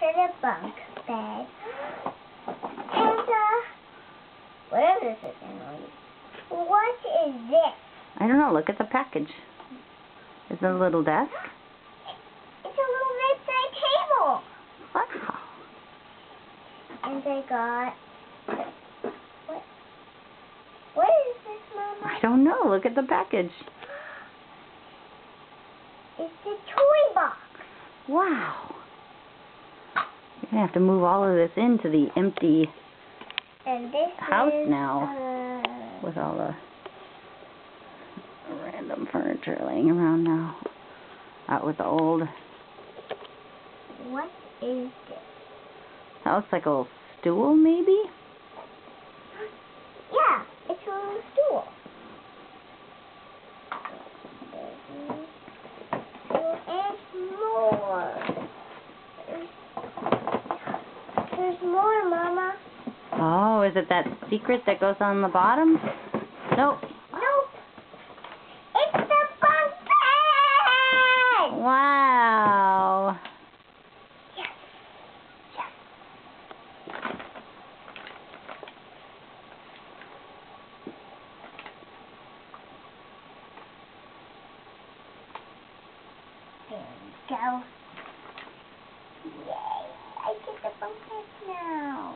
in a bunk bed. And, what is this annoying? What is this? I don't know. Look at the package. It's a little desk. It's a little bedside table. Wow. And I got... What is this, Mama? I don't know. Look at the package. It's a toy box. Wow. You're going to have to move all of this into the empty And this house is, now with all the random furniture laying around now. Out with the old... What is this? That looks like a little stool, maybe? Yeah, it's a little stool. And more. There's more, Mama. Oh, is it that secret that goes on the bottom? Nope. Nope. It's the bunk bed. Wow. Yes. There we go. Yay! I get the bunk bed now.